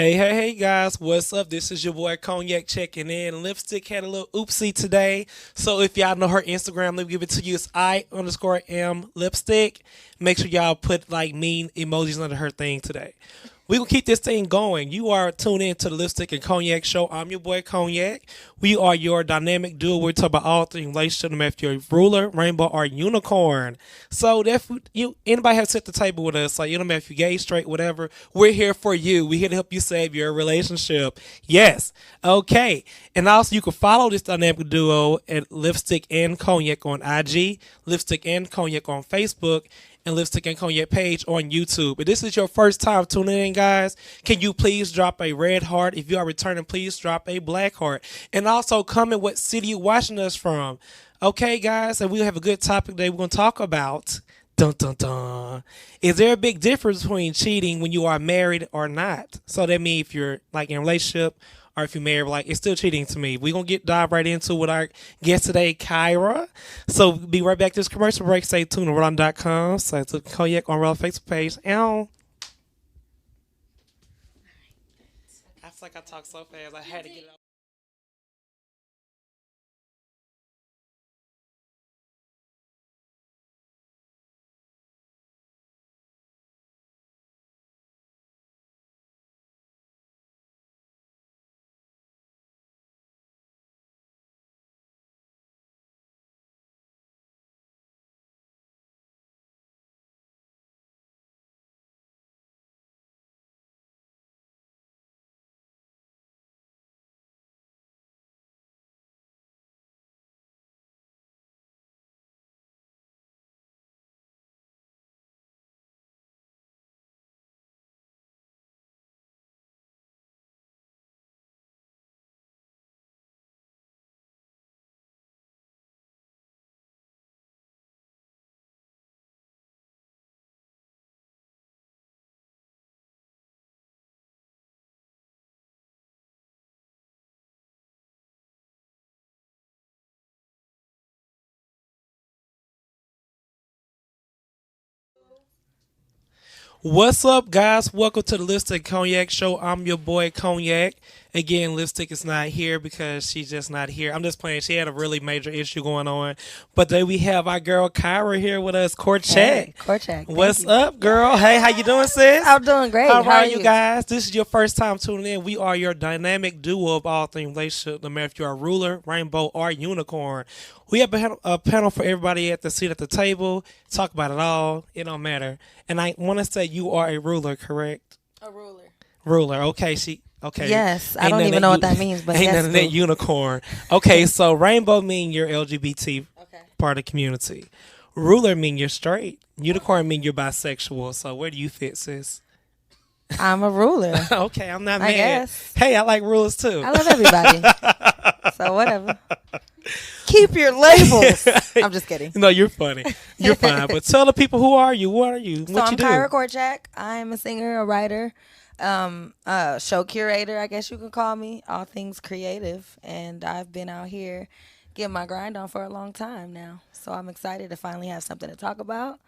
Hey, guys, what's up? This is your boy Cognac checking in. Lipstick had a little oopsie today. So if y'all know her Instagram, let me give it to you. It's I_am lipstick. Make sure y'all put like mean emojis under her thing today. We gonna keep this thing going. You are tuned in to the Lipstick and Cognac show. I'm your boy Cognac. We are your dynamic duo. We're talking about all things relationship, no matter if you're a ruler, rainbow, or unicorn. So if you anybody have set the table with us, like you know, matter if you're gay, straight, whatever, we're here for you. We're here to help you save your relationship. Yes. Okay. And also you can follow this dynamic duo at Lipstick and Cognac on IG, Lipstick and Cognac on Facebook, and Lipstick and Cognac page on YouTube. If this is your first time tuning in, guys, can you please drop a red heart? If you are returning, please drop a black heart. And also comment what city you're watching us from. Okay, guys, and we'll have a good topic today we're going to talk about. Dun, dun, dun. Is there a big difference between cheating when you are married or not? So that means if you're like in a relationship or if you're married, like it's still cheating to me. We're going to dive right into with our guest today, Kyra. So be right back to this commercial break. Stay tuned to Ron.com. So it's Cognac on Real Facebook page. Ow. I feel like I talk so fast. I had to get it out. What's up, guys? Welcome to the Lipstick Cognac Show. I'm your boy Cognac. Again, Lipstick is not here because she's just not here. I'm just playing. She had a really major issue going on. But then we have our girl Kyra here with us, Korchak. Hey, Korchak. What's up, girl? Hey, how you doing, sis? I'm doing great. How are you guys? This is your first time tuning in. We are your dynamic duo of all things relationship, no matter if you're a ruler, rainbow, or unicorn. We have a panel for everybody at the seat at the table. Talk about it all. It don't matter. And I want to say you are a ruler, correct? A ruler. Ruler. Okay, okay. Yes, I don't even know what that means, but ain't yes, none of that cool. unicorn. Okay, so rainbow mean you're LGBT Okay. part of the community. Ruler mean you're straight. Unicorn mean you're bisexual. So where do you fit, sis? I'm a ruler. Okay, I'm not I mad. guess. Hey, I like rulers too. I love everybody. So whatever. Keep your labels. I'm just kidding. No, you're funny. You're fine. But tell the people who are you? What are you? So What I'm you do? Kyra Korchak. I'm a singer, a writer, show curator, I guess you could call me. All things creative. And I've been out here getting my grind on for a long time now. So I'm excited to finally have something to talk about.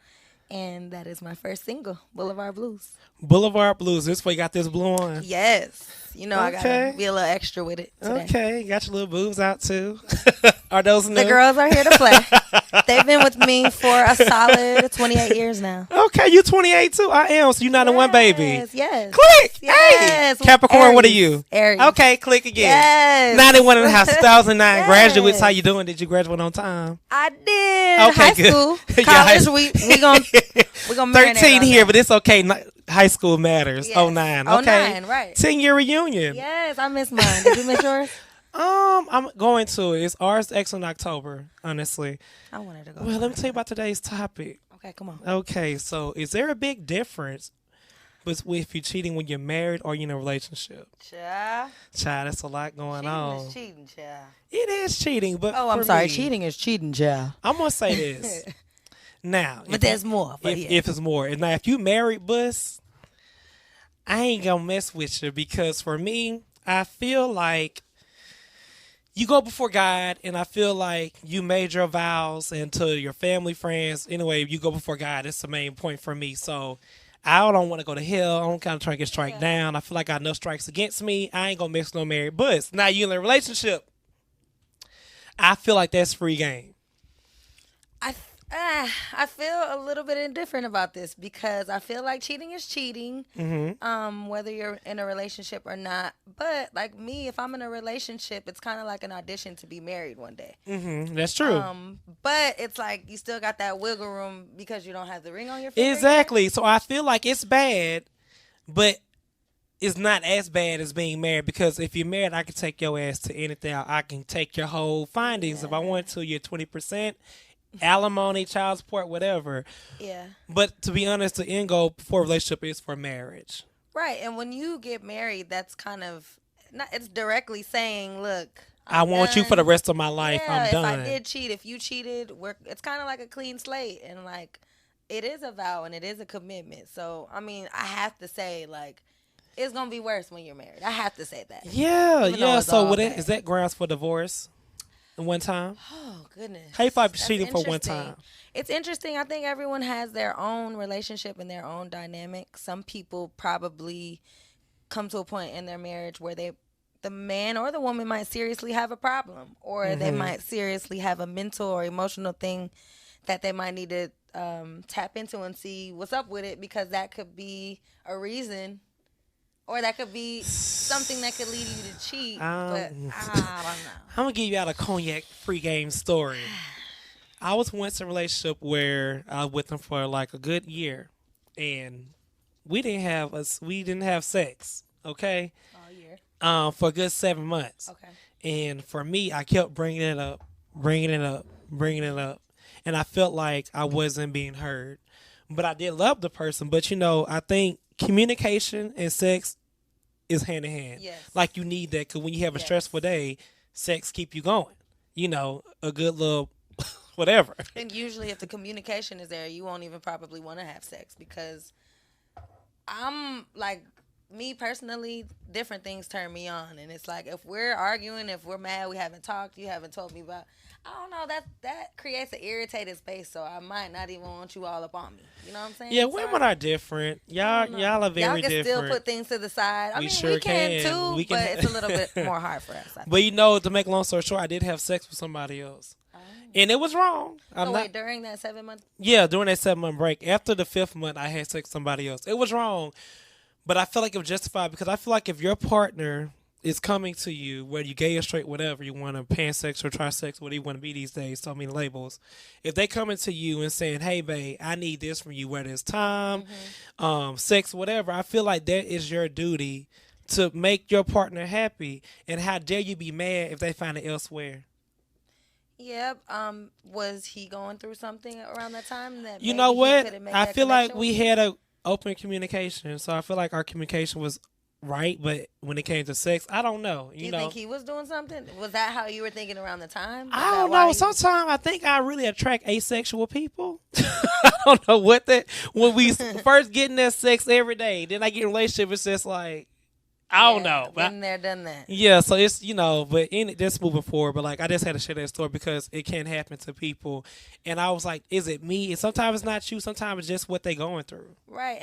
And that is my first single, Boulevard Blues. Boulevard Blues. This way you got this blue on. Yes. You know, I got Okay. to be a little extra with it today. Okay, got your little boobs out too. Are those new? The girls are here to play. They've been with me for a solid 28 years now. Okay, you 28 too. I am. So you're not a one baby. Yes. Click. Yes. Hey. Capricorn. What are you? Aries. Okay, click again. Yes. 91 in the house. 2009 Yes. graduates. How you doing? Did you graduate on time? I did. Okay, High good. school. Yeah, College. high- we gonna 13 marinate here, on but it's okay. High school matters. Yes. Oh 09. Okay. 09, right. 10-year reunion. Yes, I missed mine. Did you miss yours? I'm going to. It's ours X in October, honestly. I wanted to go. Well, let me tell you about today's topic. Okay, come on. Okay, so is there a big difference with if you're cheating when you're married or you're in a relationship? Child. Child, that's a lot going on. Cheating is cheating, child. It is cheating, but Oh, I'm for sorry. me, Cheating is cheating, child. I'm gonna say this. Now, But there's more. But yeah. if it's more. Now, if you married, bus, I ain't gonna mess with you because for me, I feel like you go before God, and I feel like you made your vows and to your family, friends. Anyway, you go before God. It's the main point for me. So I don't want to go to hell. I'm kind of trying to get strike Yeah. down. I feel like I got enough strikes against me. I ain't gonna mix no married butts. Now you in a relationship. I feel like that's free game. I feel a little bit indifferent about this because I feel like cheating is cheating, whether you're in a relationship or not. But like me, if I'm in a relationship, it's kind of like an audition to be married one day. That's true. But it's like you still got that wiggle room because you don't have the ring on your finger. Exactly. So I feel like it's bad, but it's not as bad as being married because if you're married, I can take your ass to anything. I can take your whole findings if I want to. Your 20%. Alimony, child support, whatever. Yeah. But to be honest, the end goal for a relationship is for marriage. Right. And when you get married, that's kind of it's directly saying, look, I want you for the rest of my life. Yeah, I'm done. if I did cheat, if you cheated, it's kind of like a clean slate. And like, it is a vow and it is a commitment. So, I mean, I have to say, like, it's going to be worse when you're married. I have to say that. Yeah. So is that grounds for divorce? One time? Oh, goodness. How you fight cheating for one time? It's interesting. I think everyone has their own relationship and their own dynamic. Some people probably come to a point in their marriage where the man or the woman might seriously have a problem, or they might seriously have a mental or emotional thing that they might need to tap into and see what's up with it, because that could be a reason. Or that could be something that could lead you to cheat. But I don't know. I'm going to give you out a cognac free game story. I was once in a relationship where I was with him for like a good year. And we didn't have sex, okay? All year. For a good 7 months. Okay. And for me, I kept bringing it up. And I felt like I wasn't being heard. But I did love the person. But, I think communication and sex is hand in hand. Yes. Like you need that because when you have a stressful day, sex keep you going. A good little whatever. And usually if the communication is there, you won't even probably want to have sex, because I'm like, me personally, different things turn me on. And it's like, if we're arguing, if we're mad, we haven't talked, you haven't told me about, I don't know, that creates an irritated space, so I might not even want you all up on me. You know what I'm saying? Yeah, women are different. Y'all are very different. Y'all can still put things to the side. I mean, we can too, but it's a little bit more hard for us. But to make a long story short, I did have sex with somebody else. And it was wrong. During that 7 month? Yeah, during that 7 month break. After the 5th month, I had sex with somebody else. It was wrong. But I feel like it was justified because I feel like if your partner is coming to you, whether you gay or straight, whatever, you want to pansexual or trisex, whatever you want to be these days, so many labels. If they coming to you and saying, hey, babe, I need this from you, whether it's time, sex, whatever, I feel like that is your duty to make your partner happy. And how dare you be mad if they find it elsewhere? Yep. Was he going through something around that time? You know what? I feel like we had a open communication, so I feel like our communication was right, but when it came to sex, I don't know. You think he was doing something? Was that how you were thinking around the time? I don't know. Sometimes I think I really attract asexual people. I don't know what that. When we first getting that sex every day, then I get in a relationship, it's just like, I don't know. Been there, done that. Yeah, so it's, but just moving forward. But like, I just had to share that story because it can happen to people. And I was like, is it me? And sometimes it's not you. Sometimes it's just what they're going through. Right.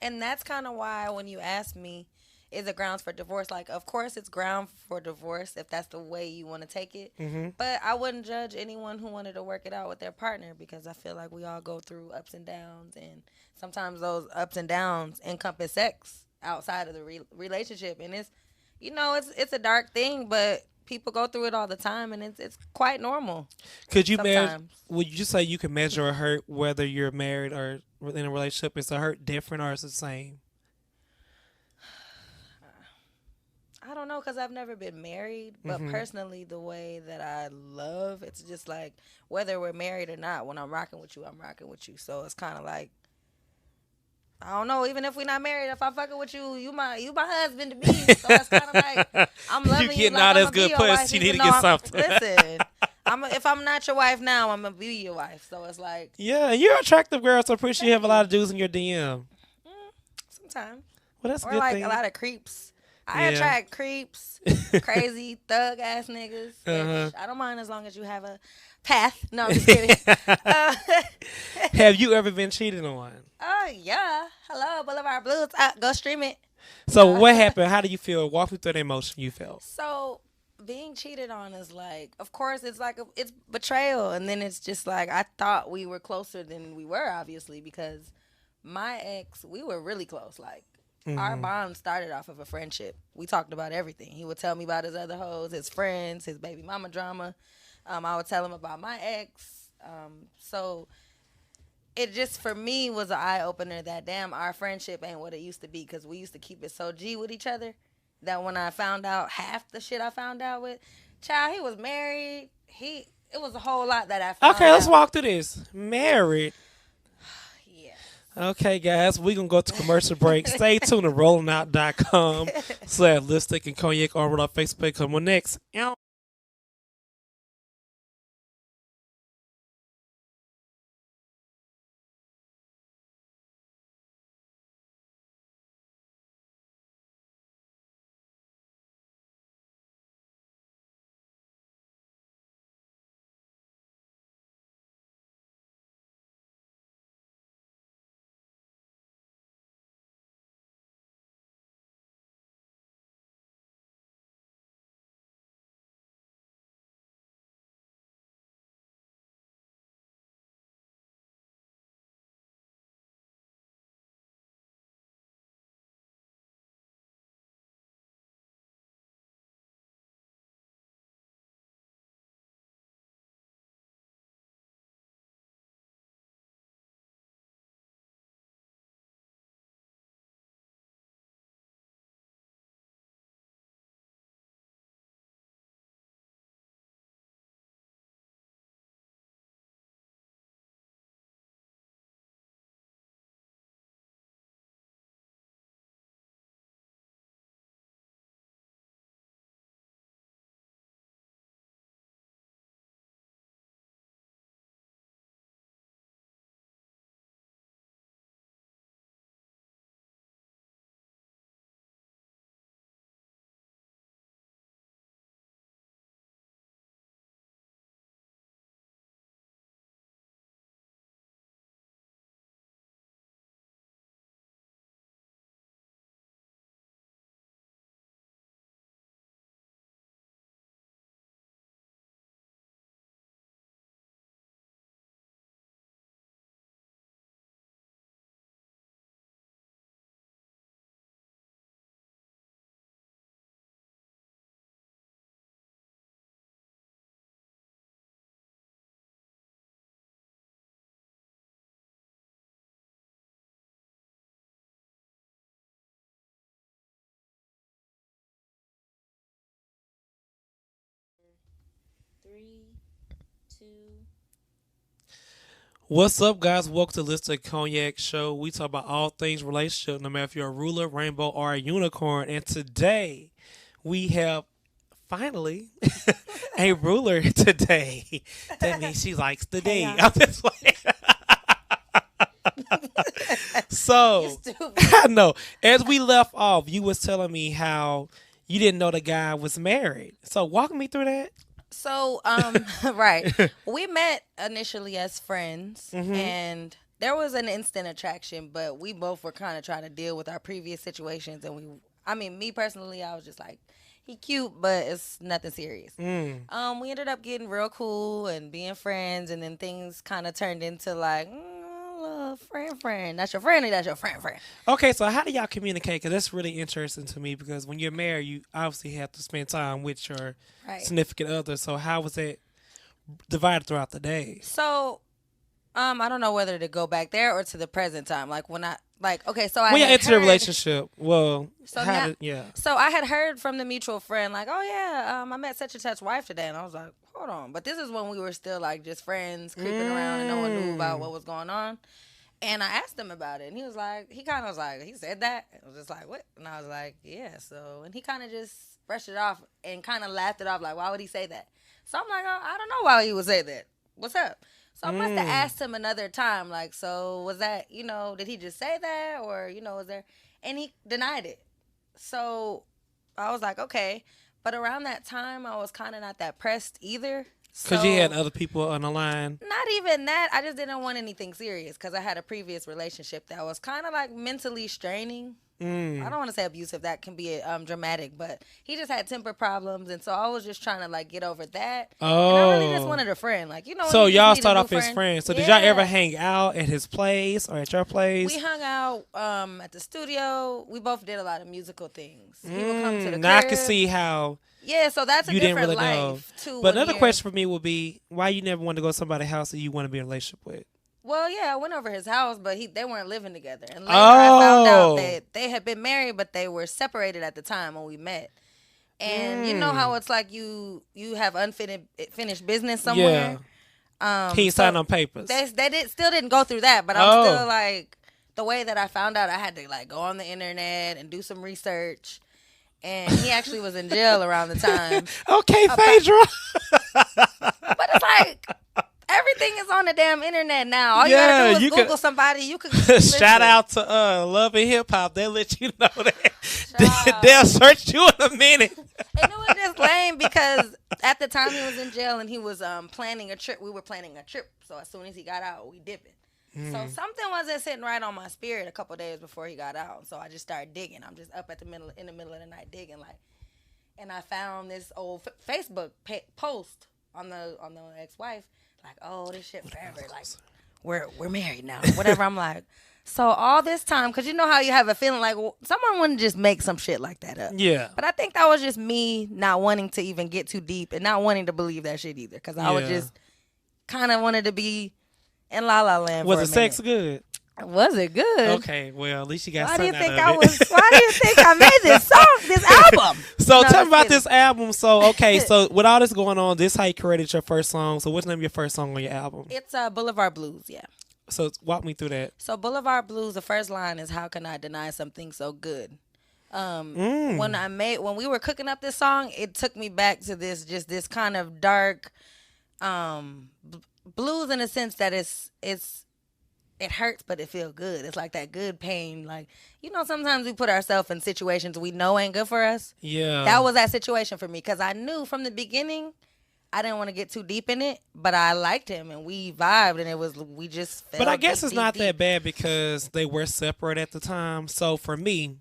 And that's kind of why when you ask me, is it grounds for divorce? Like, of course it's ground for divorce if that's the way you want to take it. But I wouldn't judge anyone who wanted to work it out with their partner, because I feel like we all go through ups and downs. And sometimes those ups and downs encompass sex outside of the relationship, and it's it's a dark thing, but people go through it all the time, and it's quite normal. Could you would you say you can measure a hurt whether you're married or in a relationship? Is the hurt different or is it the same? I don't know, because I've never been married, but personally, the way that I love, it's just like, whether we're married or not, when I'm rocking with you, I'm rocking with you. So it's kind of like, I don't know, even if we're not married, if I'm fucking with you, you my husband to me. So it's kind of like, I'm loving you. Getting like all I'm this good pussy, you need to get something. Listen, if I'm not your wife now, I'm going to be your wife. So it's like. Yeah, you're an attractive girl, so I'm pretty sure you have a lot of dudes in your DM. Sometimes. Well, that's a or good like thing. a lot of creeps. I attract creeps, crazy thug ass niggas. Which I don't mind as long as you have a path. No, I'm just kidding. Have you ever been cheated on? Oh yeah. Hello, Boulevard Blues. Go stream it. So what happened? How do you feel? Walk me through the emotion you felt. So being cheated on is like, of course, it's like it's betrayal, and then it's just like I thought we were closer than we were, obviously, because my ex, we were really close. Like our bond started off of a friendship. We talked about everything. He would tell me about his other hoes, his friends, his baby mama drama. I would tell him about my ex. So it just for me was an eye opener that damn our friendship ain't what it used to be because we used to keep it so G with each other that when I found out half the shit I found out with, child, he was married. It was a whole lot that I found Okay, let's out. walk through this. Married. Yeah. Okay, guys, we're going to go to commercial break. Stay tuned to rollingout.com/lipstick and cognac on our Facebook. Come on next. Ow. Three, two. What's up, guys? Welcome to Lipstick and Cognac Show. We talk about all things relationship, no matter if you're a ruler, rainbow, or a unicorn. And today, we have finally a ruler today. That means she likes the Hey, D. y'all. I'm just like, You so stupid. I know. As we left off, you was telling me how you didn't know the guy was married. So walk me through that. So, right. We met initially as friends, and there was an instant attraction, but we both were kind of trying to deal with our previous situations. And I mean, me personally, I was just like, he cute, but it's nothing serious. We ended up getting real cool and being friends, and then things kind of turned into like, little friend. That's your friend, or that's your friend. Okay, so how do y'all communicate? Because that's really interesting to me. Because when you're married, you obviously have to spend time with your Right. significant other. So how was that divided throughout the day? So, I don't know whether to go back there or to the present time. Like when I like, okay, so I When you're had into the heard. relationship, well, So how now, did yeah? so I had heard from the mutual friend, like, oh yeah, I met such and such wife today, and I was like, hold on, but this is when we were still like just friends, creeping around, and no one knew about what was going on. And I asked him about it, and he was like, he kind of was like, he said that. I was just like, what? And I was like, yeah. So, and he kind of just brushed it off and kind of laughed it off, like, why would he say that? So I'm like, oh, I don't know why he would say that. What's up? So I must have asked him another time, like, so was that, did he just say that, or was there? And he denied it. So I was like, okay. But around that time, I was kind of not that pressed either. Because you had So other people on the line. not even that. I just didn't want anything serious because I had a previous relationship that was kind of like mentally straining. I don't want to say abusive. That can be dramatic, but he just had temper problems, and so I was just trying to like get over that. And I really just Oh. wanted a friend, like when So you just y'all need a start new off as friend. friends. So did y'all ever Yeah. hang out at his place or at your place? We hung out at the studio. We both did a lot of musical things. He would come to the Now I can crib. see how Yeah, so that's a you didn't different really know. life too. But when another you're- question for me would be, why you never want to go to somebody's house that you want to be in a relationship with? Well, yeah, I went over his house, but they weren't living together. And later I found out that they had been married, but they were separated at the time when we met. And you know how it's like you have unfinished business somewhere. He signed on papers. They still didn't go through that, but I'm still like the way that I found out, I had to like go on the internet and do some research. And he actually was in jail around the time. Okay, Phaedra. But it's like everything is on the damn internet now. All you gotta do is Google somebody. You could shout out to Love and Hip Hop. They'll let you know that. They'll search you in a minute. And it was just lame because at the time he was in jail and he was planning a trip. We were planning a trip. So as soon as he got out, we dipping. So something wasn't sitting right on my spirit a couple days before he got out. So I just started digging. I'm just up in the middle of the night digging and I found this old Facebook post on the ex-wife. Like, oh, this shit forever. Like, we're married now. Whatever. I'm like, so all this time, because you know how you have a feeling like someone wouldn't just make some shit like that up. Yeah. But I think that was just me not wanting to even get too deep and not wanting to believe that shit either. Because I was just kind of wanted to be in La La Land. Was the sex good? Was it good? Okay, well, at least you got Why do you something think out of it. Why do you think I made this album? So No, tell me about kidding. this album. So, okay, so with all this going on, this how you created your first song. So what's the name of your first song on your album? It's Boulevard Blues, yeah. So walk me through that. So Boulevard Blues, the first line is, how can I deny something so good? When we were cooking up this song, it took me back to this kind of dark blues in a sense that it hurts, but it feels good. It's like that good pain. Like, sometimes we put ourselves in situations we know ain't good for us. Yeah. That was that situation for me because I knew from the beginning I didn't want to get too deep in it, but I liked him and we vibed and we just felt But I guess deep, it's not deep. that bad because they were separate at the time. So for me,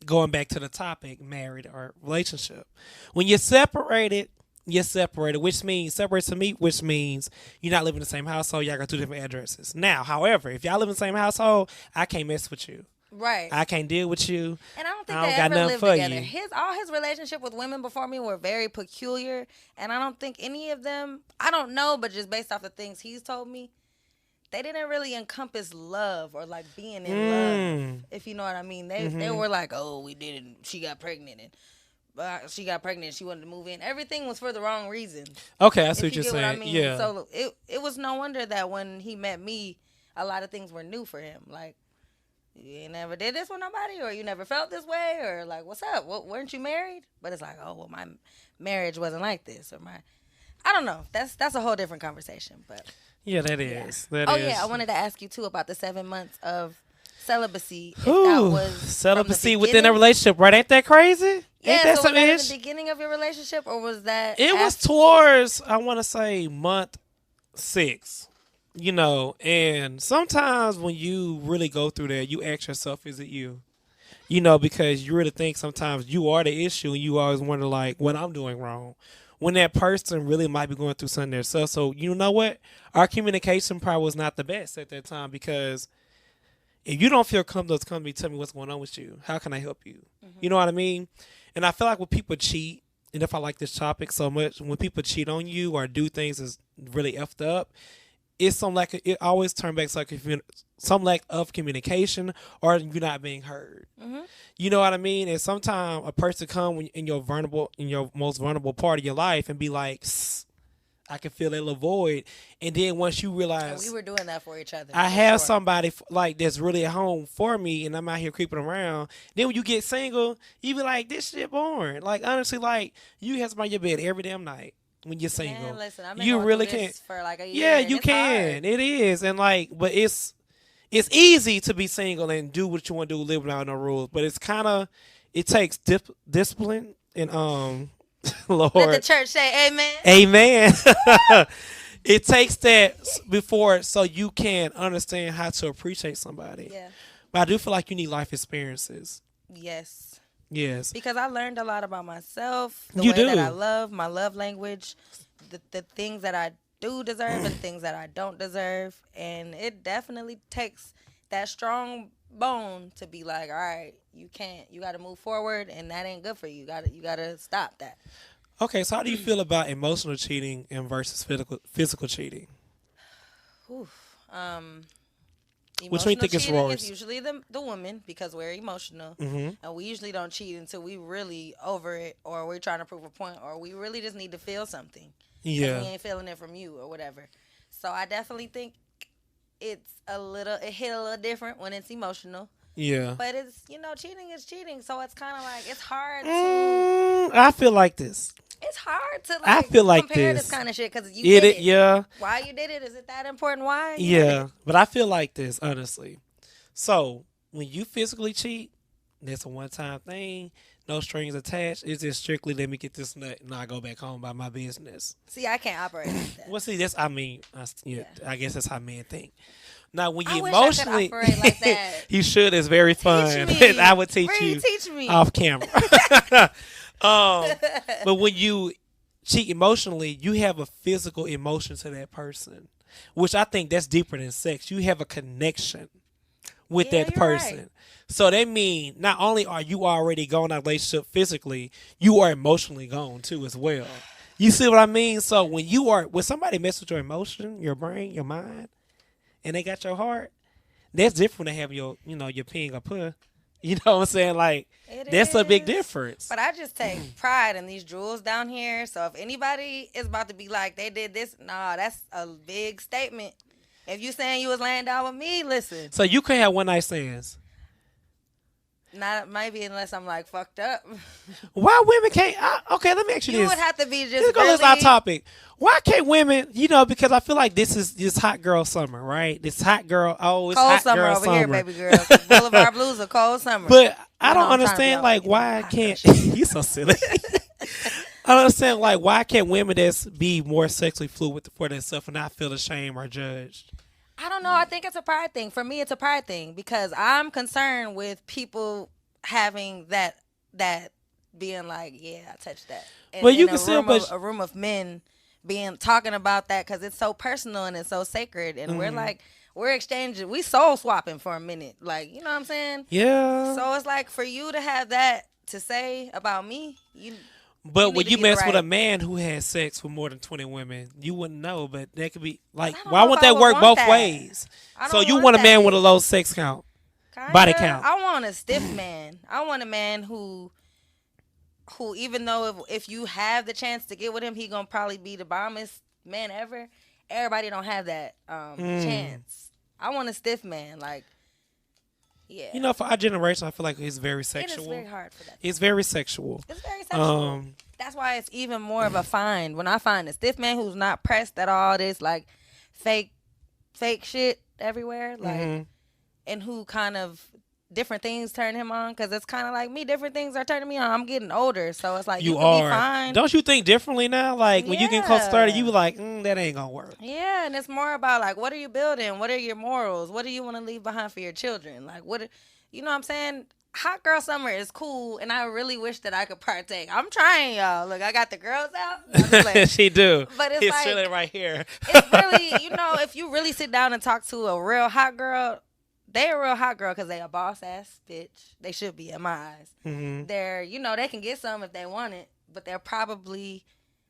going back to the topic, married or relationship, when you're separated, which means separate to me, which means you're not living in the same household. Y'all got two different addresses. Now, however, if y'all live in the same household, I can't mess with you. Right. I can't deal with you. And I don't think I don't they got ever nothing lived for together. you. All his relationship with women before me were very peculiar, and I don't think any of them, I don't know, but just based off the things he's told me, they didn't really encompass love or like being in love, if you know what I mean. They were like, oh, we didn't, she got pregnant, and she wanted to move in. Everything was for the wrong reason. Okay, I see If what you're you get saying. what I mean. Yeah. So it was no wonder that when he met me, a lot of things were new for him. Like, you never did this with nobody, or you never felt this way, or like, what's up? Weren't you married? But it's like, oh, well, my marriage wasn't like this, or I don't know. That's a whole different conversation. But yeah, that is. That oh is. yeah, I wanted to ask you too about the 7 months of celibacy. If Ooh, that was celibacy from the within a beginning? relationship, right? Ain't that crazy? Yeah, Ain't that so was some that in ish? the beginning of your relationship, or was that? It was after? towards, I want to say, month 6. And sometimes when you really go through that, you ask yourself, is it you? Because you really think sometimes you are the issue, and you always wonder, like, what I'm doing wrong. When that person really might be going through something themselves. So, you know what? Our communication probably was not the best at that time, because if you don't feel comfortable to come to me, tell me what's going on with you. How can I help you? You know what I mean? And I feel like when people cheat, and if I like this topic so much, when people cheat on you or do things that's really effed up, it's it always turns back to like some lack of communication, or you're not being heard. You know what I mean? And sometimes a person come in your most vulnerable part of your life and be like, I can feel that little void. And then once you realize, we were doing that for each other. I have somebody like that's really at home for me, and I'm out here creeping around. Then when you get single, you be like, this shit boring. Like, honestly, like, you have somebody in your bed every damn night when you're single. Man, listen, I've been you going really through can't. this for like a year. Yeah, and you it's can. hard. It is, and like, but it's easy to be single and do what you want to do, live without no rules. But it's kind of, it takes discipline and Lord. Let the church say amen. Amen. It takes that before so you can understand how to appreciate somebody. Yeah. But I do feel like you need life experiences. Yes. Yes. Because I learned a lot about myself, the You way that do. I love, my love language, the things that I do deserve and things that I don't deserve. And it definitely takes that strong bone to be like, all right, you got to move forward, and that ain't good for you. You got to stop that. Okay, so how do you feel about emotional cheating and versus physical cheating? Oof. Which one you Emotional think is cheating worse? is usually the woman because we're emotional, Mm-hmm. and we usually don't cheat until we really over it, or we're trying to prove a point, or we really just need to feel something. We Yeah. ain't feeling it from you or whatever. So I definitely think it hit a little different when it's emotional. Yeah. But it's cheating is cheating, so it's kind of like it's hard to I feel like this. I feel like compare this. this kind of shit because you It, did it. yeah. Why you did it? Is it that important? Why? You did Yeah. it? But I feel like this, honestly. So when you physically cheat, that's a one-time thing. No strings attached. It's just strictly let me get this nut and I go back home by my business. See, I can't operate like that. Well, see, that's I guess that's how men think. Now, when I you wish I could emotionally, operate like that. you should. It's very fun. Teach me. I would teach Bree, you teach me. off camera. But when you cheat emotionally, you have a physical emotion to that person, which I think that's deeper than sex. You have a connection with Yeah, that you're person. right. So that means not only are you already gone out of relationship physically, you are emotionally gone too as well. You see what I mean? So when somebody messes with your emotion, your brain, your mind, and they got your heart, that's different than having your ping or puh. You know what I'm saying? Like that's a big is. difference. But I just take pride in these jewels down here. So if anybody is about to be like they did this, nah, that's a big statement. If you saying you was laying down with me, listen. So you can have one night stands. Not maybe unless I'm like fucked up. Why women can't? Okay, let me ask you You this. would have to be Let's just go. really. This our topic. Why can't women? Because I feel like this is this hot girl summer, right? This hot girl. Oh, it's Cold hot summer girl over summer. here, baby girl. Boulevard Blues a cold summer. But I You know, don't I'm trying to be understand out like in why I hot can't. girl You so silly. I don't understand like why can't women that's be more sexually fluid for themselves and not feel ashamed or judged? I don't know. I think it's a pride thing. For me, it's a pride thing because I'm concerned with people having that being like, yeah, I touched that. And Well, you in can still, a room of men talking about that because it's so personal and it's so sacred, and we're exchanging, we soul swapping for a minute, like you know what I'm saying? Yeah. So it's like for you to have that to say about me, But when you get it mess with a right. man who has sex with more than 20 women, you wouldn't know. But that could be like, I don't why know won't if I that would work want both that. ways? I So don't you want want a that man with a bitch. low sex count, Kinda. body count. I want a stiff man. I want a man who even though if you have the chance to get with him, he gonna probably be the bombest man ever. Everybody don't have that chance. I want a stiff man, like yeah. For our generation, I feel like it's very sexual. It is very hard for that. It's very sexual. It's very sexual. That's why it's even more of a find when I find a stiff man who's not pressed at all this like fake shit everywhere, like and who kind of different things turn him on because it's kind of like me. Different things are turning me on. I'm getting older, so it's like you can be fine. Don't you think differently now? Like when you get close to 30, you be like, that ain't gonna work. Yeah, and it's more about like what are you building? What are your morals? What do you want to leave behind for your children? Like you know what I'm saying? Hot girl summer is cool, and I really wish that I could partake. I'm trying, y'all. Look, I got the girls out. I'm just like, She do. But it's like chilling right here. It's really, if you really sit down and talk to a real hot girl, they a real hot girl because they a boss ass bitch. They should be in my eyes. Mm-hmm. They're, they can get some if they want it, but they're probably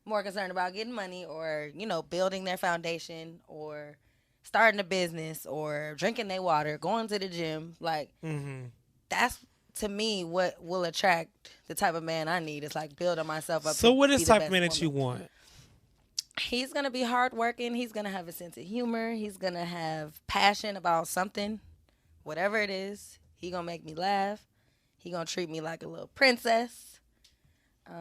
more concerned about getting money or, building their foundation or starting a business or drinking their water, going to the gym. Like, that's, to me, what will attract the type of man I need. It's like building myself up. So what is the type of best man that you woman. want? He's going to be hardworking. He's going to have a sense of humor. He's going to have passion about something, whatever it is. He going to make me laugh. He going to treat me like a little princess. I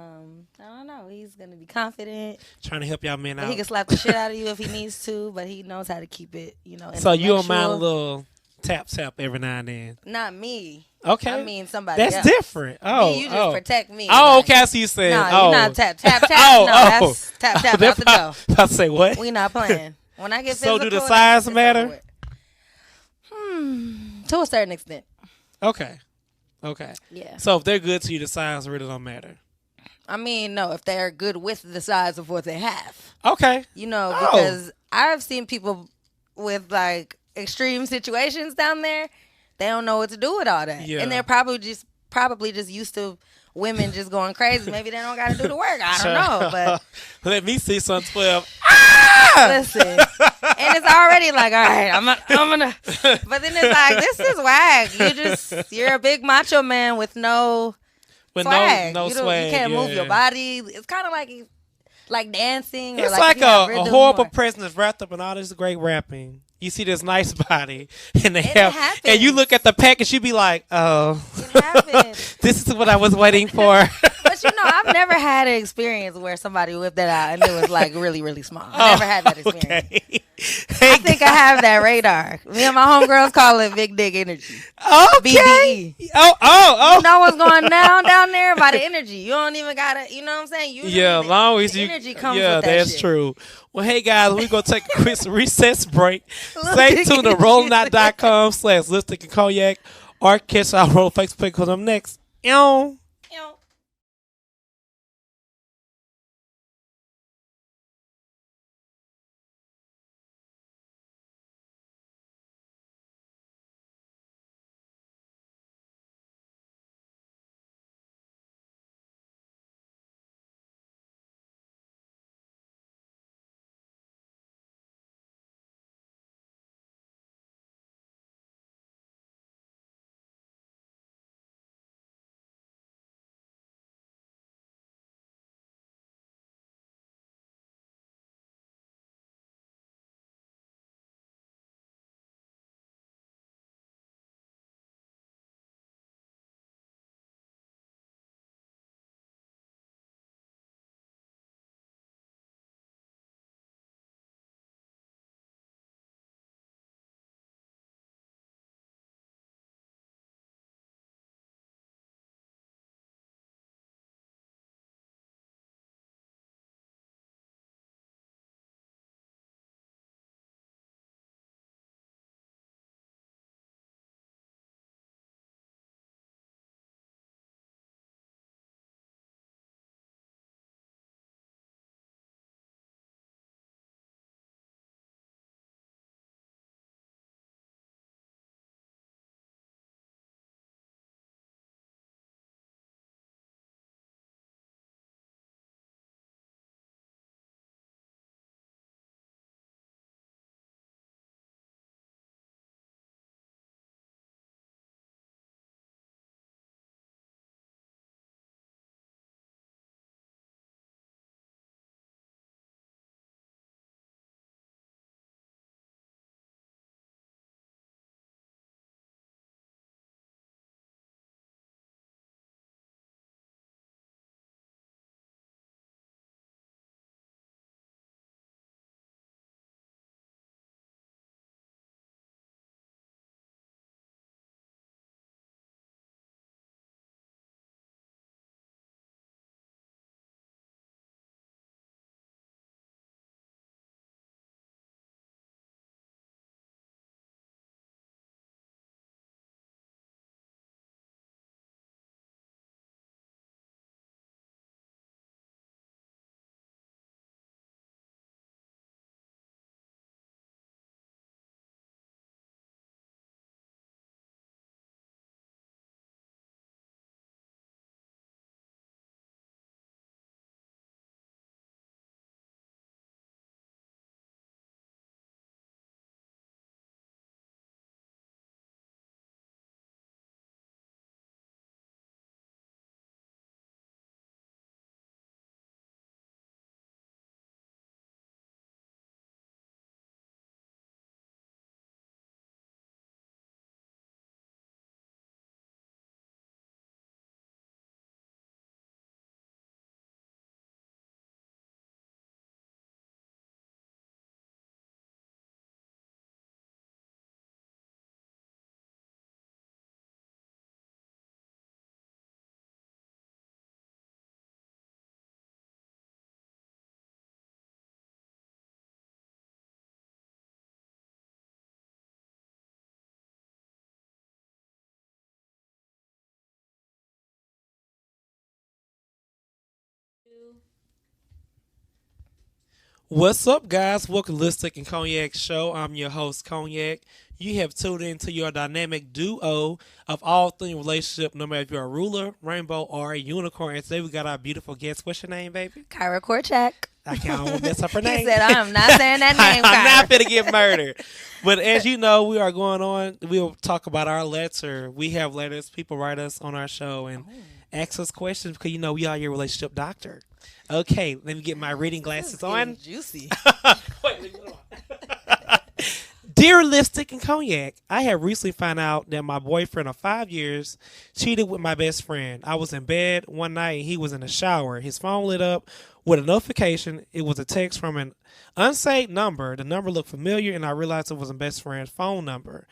don't know. He's going to be confident. Trying to help y'all men out. He can slap the shit out of you if he needs to, but he knows how to keep it, So you don't mind a little tap every now and then? Not me. I Okay. mean somebody That's else. different. Me, Oh, you just oh. protect me. Oh, Like, okay. I see you saying. no, Oh. you're not tap tap tap. Oh, No, oh. that's tap tap out That's the door. about to say what? We not playing. When I get So physical, do the that's size it's matter? over with. To a certain extent. Okay. Okay. Yeah. So if they're good to you, the size really don't matter. I mean, no, if they're good with the size of what they have. Okay. You know, Oh. because I've seen people with like extreme situations down there. They don't know what to do with all that. Yeah. And they're probably just used to women just going crazy. Maybe they don't got to do the work. I don't know, but Let me see some 12. listen. And it's already like, all right, I'm gonna. But then it's like, this is whack. You're a big macho man with no With swag. no You swag. can't move yeah. your body. It's kind of like dancing. Or It's like like if you have a rhythm horrible or- presence wrapped up in all this great rapping. You see this nice body, and they It have, happens. and you look at the package, you be like, "Oh, It happens. this is what I was waiting for." But I've never had an experience where somebody whipped that out and it was like really, really small. I never had that experience. Okay. I think I have that radar. Me and my homegirls call it big dick energy. Okay. BDE. Oh. You know what's going down there by the energy. You don't even gotta. You know what I'm saying? Usually Yeah, the- long as the you. energy comes Yeah, with that that's shit. true. Well, hey guys, we're gonna take a quick recess break. Stay tuned to rollnot.com/lipstick and cognac or catch our roll Facebook page because I'm next. Ew. What's up, guys? Welcome to Lipstick and Cognac Show. I'm your host, Cognac. You have tuned into your dynamic duo of all things relationship, no matter if you're a ruler, rainbow, or a unicorn. And today we got our beautiful guest. What's your name, baby? Kyra Korchak. I can't mess up her He name. said, I'm not saying that name, I'm not Kyra. finna get murdered. But as you know, we are going on. We'll talk about our letter. We have letters. People write us on our show and ask us questions because, we are your relationship doctor. Okay, let me get my reading glasses on. Juicy. Wait, leave it on. Dear Lipstick and Cognac, I have recently found out that my boyfriend of 5 years cheated with my best friend. I was in bed one night and he was in the shower. His phone lit up with a notification. It was a text from an unsaved number. The number looked familiar and I realized it was my best friend's phone number.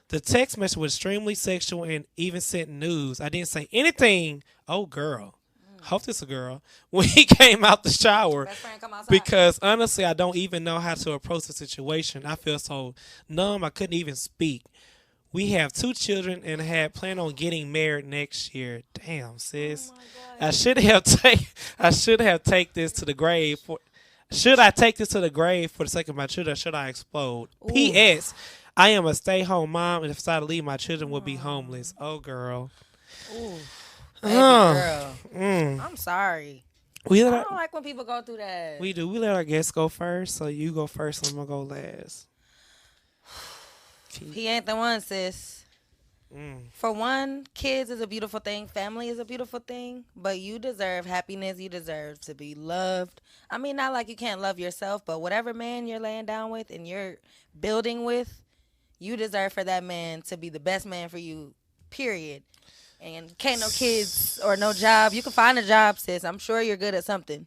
The text message was extremely sexual and even sent news. I didn't say anything. Oh, girl. Hope this a girl. When he came out the shower, Best friend come outside. because honestly, I don't even know how to approach the situation. I feel so numb. I couldn't even speak. We have 2 children and had planned on getting married next year. Damn, sis. Oh my God. I should have take this to the grave. Should I take this to the grave for the sake of my children? Or should I explode? Ooh. P.S. I am a stay-home mom, and if I decide to leave, my children will be homeless. Oh, girl. Ooh. Baby girl. Mm. I'm sorry. We I let don't like when people go through that. We do. We let our guests go first, so you go first. I'm gonna go last. He ain't the one, sis. Mm. For one, kids is a beautiful thing. Family is a beautiful thing. But you deserve happiness. You deserve to be loved. I mean, not like you can't love yourself, but whatever man you're laying down with and you're building with, you deserve for that man to be the best man for you, period. And can't no kids or no job. You can find a job, sis. I'm sure you're good at something.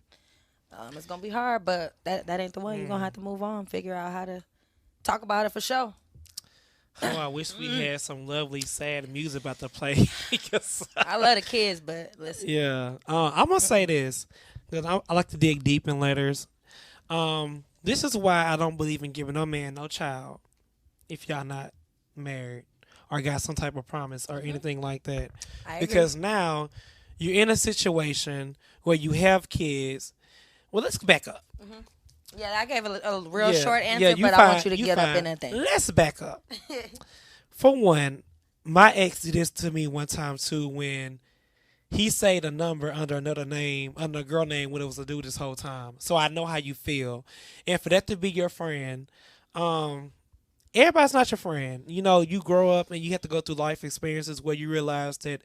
It's going to be hard, but that ain't the one. You're going to have to move on, figure out how to talk about it for sure. Oh, I wish we had some lovely, sad music about to play. Because, I love the kids, but listen. yeah. I'm going to say this, because I like to dig deep in letters. This is why I don't believe in giving no man no child if y'all not married or got some type of promise or anything like that. I agree. Because now you're in a situation where you have kids. Well, let's back up. Yeah, I gave a real Yeah, short yeah, answer, you but fine, I want you to you get up fine. in that thing. Let's back up. For one, my ex did this to me one time too when he said a number under another name, under a girl name when it was a dude this whole time. So I know how you feel. And for that to be your friend, everybody's not your friend. You grow up and you have to go through life experiences where you realize that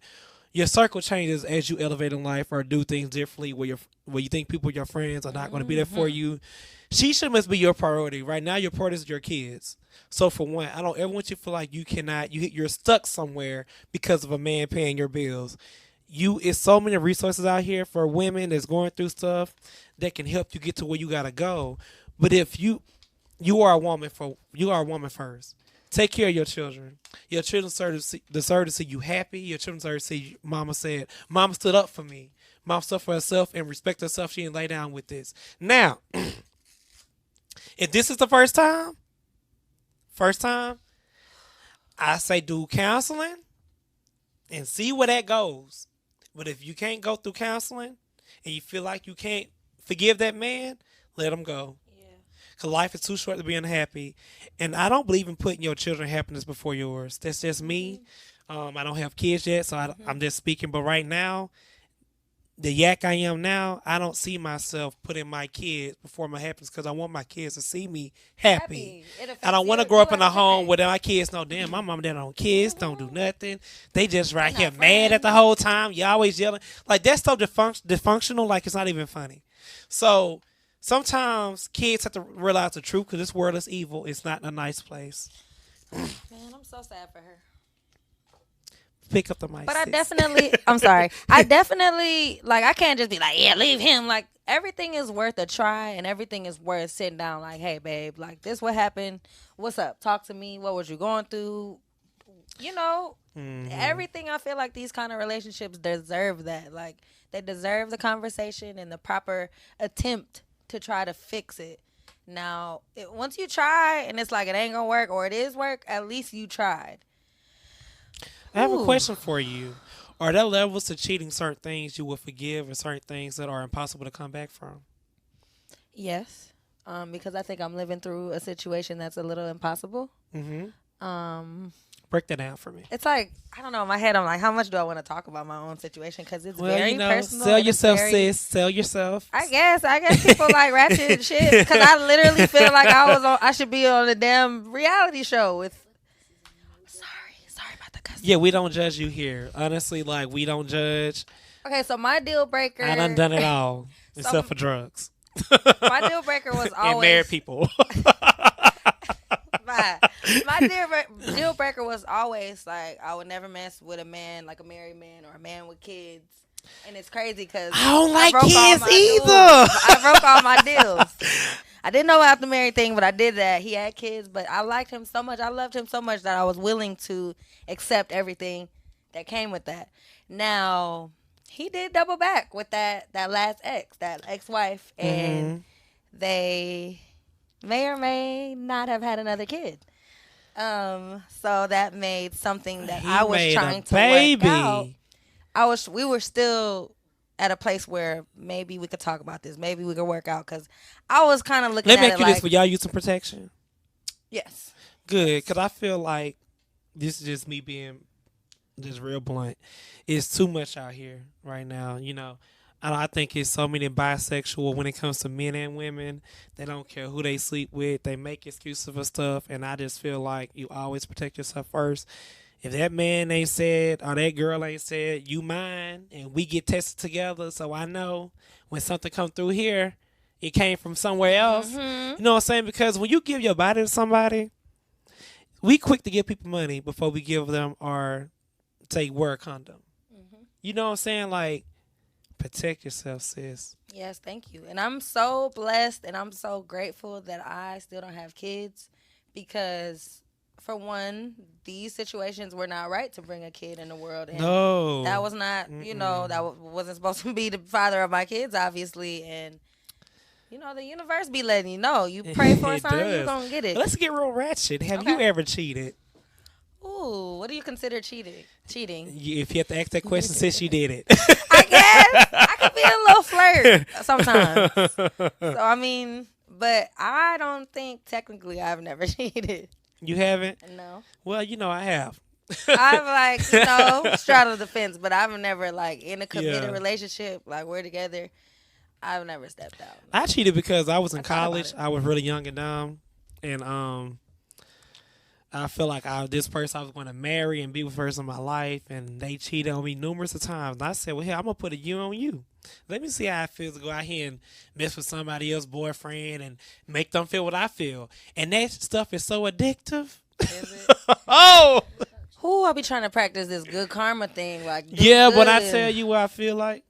your circle changes as you elevate in life or do things differently where you think people, your friends, are not going to be there for you. She should must be your priority. Right now, your priority is your kids. So for one, I don't ever want you to feel like you're stuck somewhere because of a man paying your bills. It's so many resources out here for women that's going through stuff that can help you get to where you gotta go. But if you are a woman first. Take care of your children. Your children deserve to see you happy. Your children deserve to see Mama stood up for me. Mom stood for herself and respect herself. She didn't lay down with this. Now, if this is the first time, I say do counseling and see where that goes. But if you can't go through counseling and you feel like you can't forgive that man, let him go. Because life is too short to be unhappy. And I don't believe in putting your children's happiness before yours. That's just me. I don't have kids yet, so I'm just speaking. But right now, the yak I am now, I don't see myself putting my kids before my happiness because I want my kids to see me happy. I don't want to grow up in a home where my kids know, damn, my mom and dad don't kids, don't do nothing. They just right here mad at the whole time. You always yelling. Like, that's so dysfunctional, like it's not even funny. So sometimes kids have to realize the truth because this world is evil. It's not a nice place. Man, I'm so sad for her. Pick up the mic. But I'm sorry. I definitely, I can't just be like, yeah, leave him. Like, everything is worth a try and everything is worth sitting down like, hey, babe, like, this what happened. What's up? Talk to me. What was you going through? Everything. I feel like these kind of relationships deserve that. Like, they deserve the conversation and the proper attempt to try to fix it. Now, once you try and it's like it ain't gonna work or it is work, at least you tried. I have a question for you. Are there levels to cheating certain things you will forgive and certain things that are impossible to come back from? Yes. because I think I'm living through a situation that's a little impossible. Mm-hmm. Um, Break that down for me. it's like I don't know. In my head, I'm like, how much do I want to talk about my own situation? Because it's Well, very personal. sell And it's yourself, very, sis. Sell yourself. I guess people like ratchet shit. Because I literally feel like I should be on a damn reality show with. Sorry about the cuss. Yeah, we don't judge you here. Honestly, like we don't judge. Okay, so my deal breaker. I done it all except for drugs. My deal breaker was always and married people. my deal breaker was always like I would never mess with a man like a married man or a man with kids. And it's crazy because I don't like broke kids all my either. deals. I broke all my deals. I didn't know about the married thing, but I did that. He had kids, but I liked him so much. I loved him so much that I was willing to accept everything that came with that. Now, he did double back with that last that ex-wife, and they may or may not have had another kid. So that made something that I was trying to work out. We were still at a place where maybe we could talk about this. Maybe we could work out because I was kind of looking at it like. Let me ask you this: will y'all use some protection? Yes. Good, because I feel like this is just me being just real blunt. It's too much out here right now. I think it's so many bisexual when it comes to men and women. They don't care who they sleep with. They make excuses for stuff, and I just feel like you always protect yourself first. If that man ain't said or that girl ain't said, you mine, and we get tested together, so I know when something come through here, it came from somewhere else. Mm-hmm. You know what I'm saying? Because when you give your body to somebody, we quick to give people money before we give them or wear a condom. Mm-hmm. You know what I'm saying? Like, protect yourself, sis. Yes, thank you. And I'm so blessed and I'm so grateful that I still don't have kids because, for one, these situations were not right to bring a kid in the world. And no. That was not, that wasn't supposed to be the father of my kids, obviously. And, the universe be letting you know. You pray for something, you're going to get it. Let's get real ratchet. Have you ever cheated? Ooh, what do you consider cheating? If you have to ask that question, since you did it. I guess I could be a little flirt sometimes. So but I don't think technically I've never cheated. You haven't? No. Well, I have. I've straddled the fence, but I've never in a committed relationship, we're together. I've never stepped out. I cheated because I was in college. I was really young and dumb, and I feel like this person I was going to marry and be with the person in my life, and they cheated on me numerous of times. And I said, well, here, I'm going to put a U on you. Let me see how it feels to go out here and mess with somebody else's boyfriend and make them feel what I feel. And that stuff is so addictive. Is it? Oh! I'll be trying to practice this good karma thing. But I tell you what I feel like.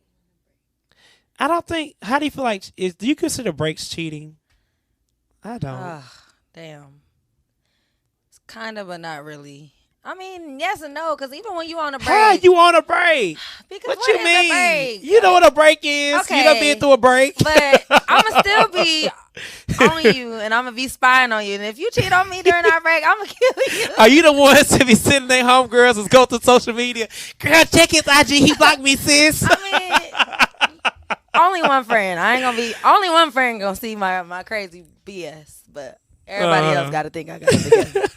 I don't think, how do you feel like, do you consider breaks cheating? I don't. Damn. Kind of, but not really. Yes and no, because even when you on a break. How you on a break? Because what you mean? A break? You know what a break is. Okay. You done been through a break. But I'm going to still be on you, and I'm going to be spying on you. And if you cheat on me during our break, I'm going to kill you. Are you the ones to be sitting there, homegirls, and go to social media? Girl, check his IG. He blocked me, sis. Only one friend. Only one friend going to see my crazy BS, but everybody else got to think I got it together.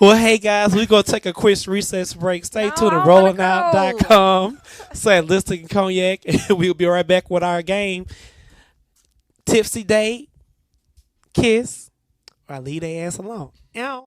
Well, hey, guys, we're going to take a quick recess break. Stay tuned to rollingout.com. Say Lipstick and Cognac, and we'll be right back with our game. Tipsy date, kiss, or leave their ass alone. Ow.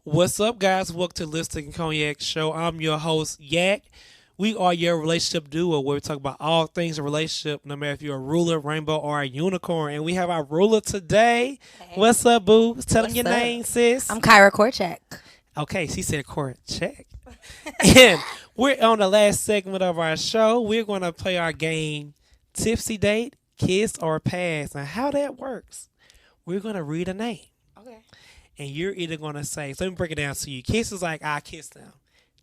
What's up, guys? Welcome to Lipstick and Cognac Show. I'm your host, Yak. We are your relationship duo where we talk about all things in relationship, no matter if you're a ruler, rainbow, or a unicorn. And we have our ruler today. Hey. What's up, boo? Tell them What's your up? name, sis. I'm Kyra Korchak. Okay, she said court check. And we're on the last segment of our show. We're going to play our game, Tipsy Date, Kiss or Pass. And how that works, we're going to read a name. Okay. And you're either going to say, so let me break it down to you. Kiss is like, I kiss them.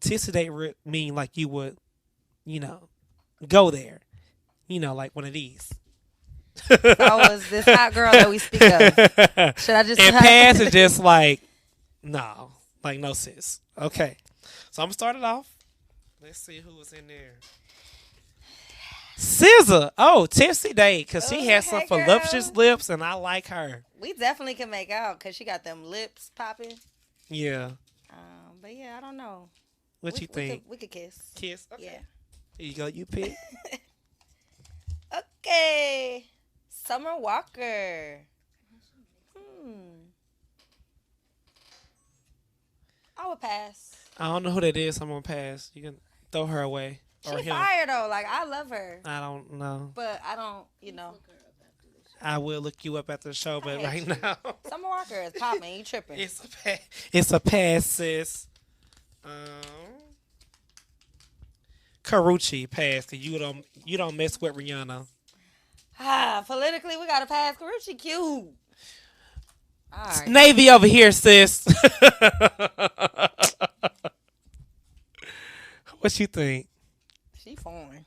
Tipsy Date mean like you would, go there. Like one of these. Oh, is this hot girl that we speak of? Should I just... And pass is just like, no. Like, no, sis. Okay. So I'm going to start it off. Let's see who was in there. SZA. Oh, Tipsy Date. Because she has some hey, girl. voluptuous lips, and I like her. We definitely can make out because she got them lips popping. Yeah. But yeah, I don't know. What you think? We could kiss. Kiss? Okay. Yeah. Here you go. You pick. Okay. Summer Walker. I would pass. I don't know who that is. I'm going to pass. You can throw her away. Or She him. fire though. Like, I love her. I don't know. But I don't, I will look you up after the show, but right now. Summer Walker is popping. You tripping. It's a pass, sis. Karuchi pass, because you don't mess with Rihanna. Politically, we got to pass. Karuchi cute. All right. Navy over here, sis. What you think? She foreign.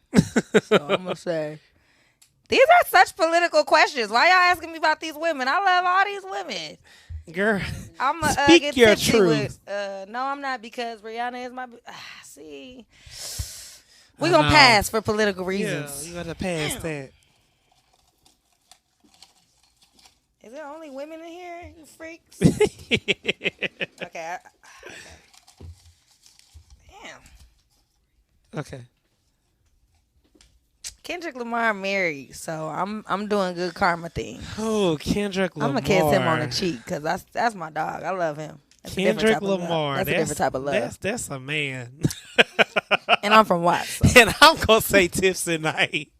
So I'm going to say. These are such political questions. Why y'all asking me about these women? I love all these women. Girl, I'm speak get your tipsy truth. No, I'm not, because Rihanna is my... see. We're going to pass for political reasons. Yeah, you got to pass that. Is there only women in here, you freaks? Okay. Okay. Damn. Okay. Kendrick Lamar married, so I'm doing good karma thing. Oh, Kendrick Lamar. I'm gonna kiss him on the cheek because that's my dog. I love him. That's Kendrick Lamar. That's a different type of love. That's a man. And I'm from Watts. So. And I'm gonna say Tipsy Night.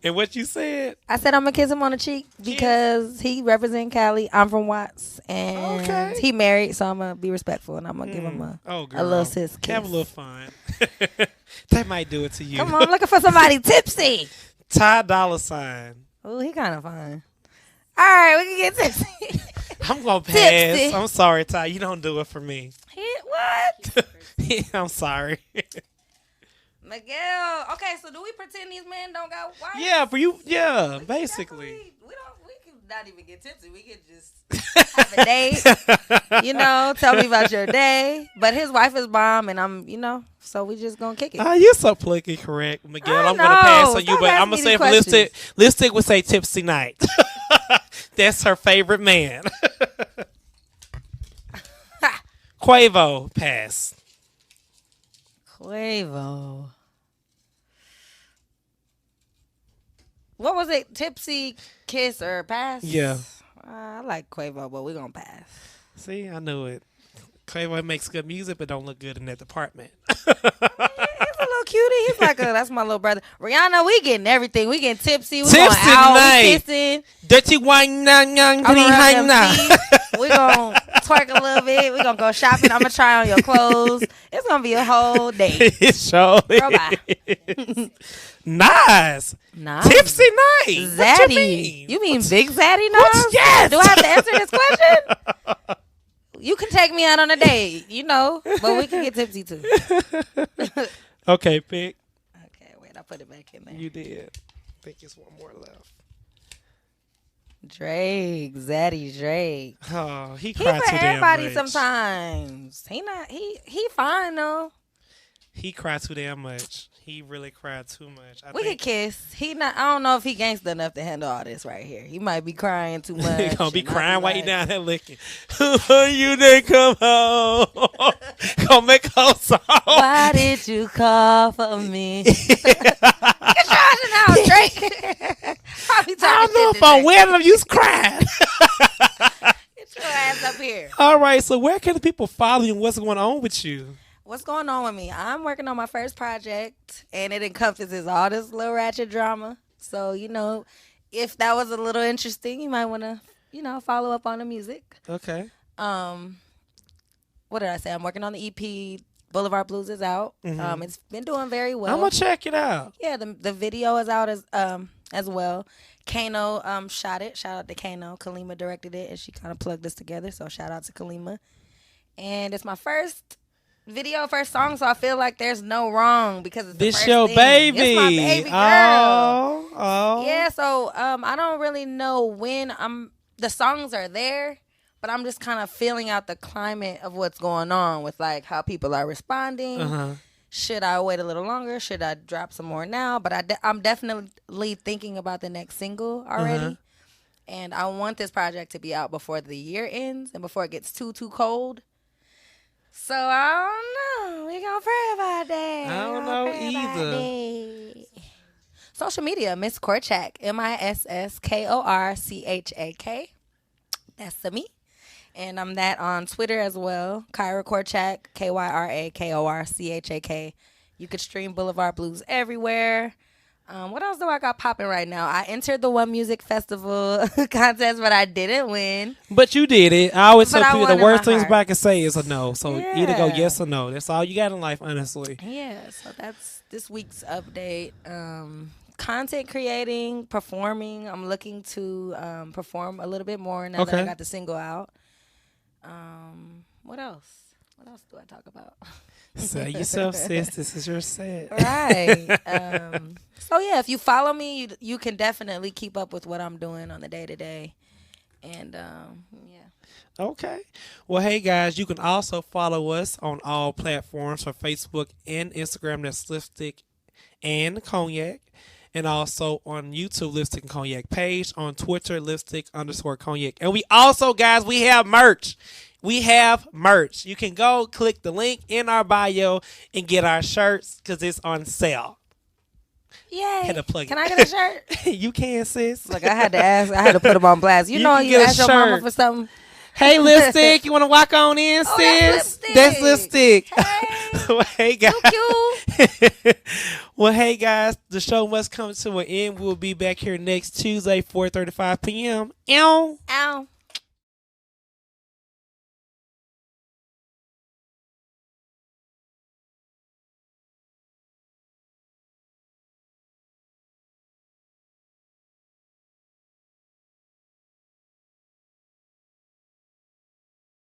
And what you said? I said I'm gonna kiss him on the cheek because he represent Cali. I'm from Watts, and he married, so I'm gonna be respectful and I'm gonna give him a little sis kiss. Have a little fun. They might do it to you. Come on, I'm looking for somebody tipsy. Ty Dolla $ign. Oh, he kind of fine. All right, we can get tipsy. I'm gonna pass. Tipsy. I'm sorry, Ty. You don't do it for me. What? I'm sorry. Miguel. Okay, so do we pretend these men don't got wives? Yeah, for you. Yeah, basically. We can not even get tipsy. We can just have a date. Tell me about your day. But his wife is bomb, and I'm, so we just gonna kick it. You're so politically correct, Miguel. I'm gonna pass on you, but I'm gonna say for Lipstick would say Tipsy Night. That's her favorite man. Quavo, pass. Quavo. What was it? Tipsy, kiss, or pass? Yeah. I like Quavo, but we're going to pass. See, I knew it. Quavo makes good music, but don't look good in that department. He's a little cutie. He's like, that's my little brother. Rihanna, we getting everything. We getting tipsy. We going out. We kissing. Dirty wine, I'm we going to twerk a little bit. We going to go shopping. I'm going to try on your clothes. It's going to be a whole day. It's Girl, bye. Nice. Tipsy Night. Zaddy. What you mean Big Zaddy Nas? Yes. Do I have to answer this question? You can take me out on a date, but we can get tipsy too. Okay, pick. Okay, wait, I put it back in there. You did. I think it's one more left. Zaddy Drake. Oh, he He cried for too damn everybody much. sometimes. He fine though. He cried too damn much. He really cried too much. We could kiss. He not. I don't know if he gangster enough to handle all this right here. He might be crying too much. He gonna be and I crying while he like, down there licking. You didn't come home. Gonna make a song. Why did you call for me? Get your ass in the house, Drake. I don't know if I'm weird enough. You was crying. Get your ass up here. All right. So where can the people follow you and what's going on with you? What's going on with me? I'm working on my first project, and it encompasses all this little ratchet drama. So, if that was a little interesting, you might want to, follow up on the music. Okay. What did I say? I'm working on the EP. Boulevard Blues is out. Mm-hmm. It's been doing very well. I'm gonna check it out. Yeah, the video is out as well. Kano shot it. Shout out to Kano. Kalima directed it, and she kind of plugged us together. So shout out to Kalima. And it's my first video, first song, so I feel like there's no wrong because it's this the first your thing. baby. It's my baby girl. Oh. Yeah, so I don't really know when the songs are there, but I'm just kind of feeling out the climate of what's going on with like how people are responding. Uh-huh. Should I wait a little longer? Should I drop some more now? But I'm definitely thinking about the next single already. Uh-huh. And I want this project to be out before the year ends and before it gets too cold. So I don't know. We gonna pray about that. I don't know either. Social media, Miss Korchak, MISSKORCHAK. That's the me. And I'm that on Twitter as well. Kyra Korchak, KYRAKORCHAK. You could stream Boulevard Blues everywhere. What else do I got popping right now? I entered the One Music Festival contest, but I didn't win. But you did it. I always tell people the worst things heart. I can say is a no. So Yeah. either go yes or no. That's all you got in life, honestly. Yeah, so that's this week's update. Content creating, performing. I'm looking to perform a little bit more now that I got the single out. What else? What else do I talk about? Say yourself, sis. This is your set. Right. So yeah, if you follow me, you can definitely keep up with what I'm doing on the day to day. And yeah. Okay. Well, hey guys, you can also follow us on all platforms for Facebook and Instagram. That's Lipstick and Cognac. And also on YouTube, Lipstick and Cognac page. On Twitter, Lipstick_Cognac. And we also, guys, we have merch. We have merch. You can go click the link in our bio and get our shirts because it's on sale. Yay. Had to plug Can it. I get a shirt? You can, sis. Look, I had to ask. I had to put them on blast. You know, can you get a ask your mama shirt. for something. Hey, Lipstick, you want to walk on in, Oh, sis? that's Lipstick. Hey. Well, hey, guys. Cute. Well, hey, guys, the show must come to an end. We'll be back here next Tuesday, 4:35 p.m. Ow. Ow.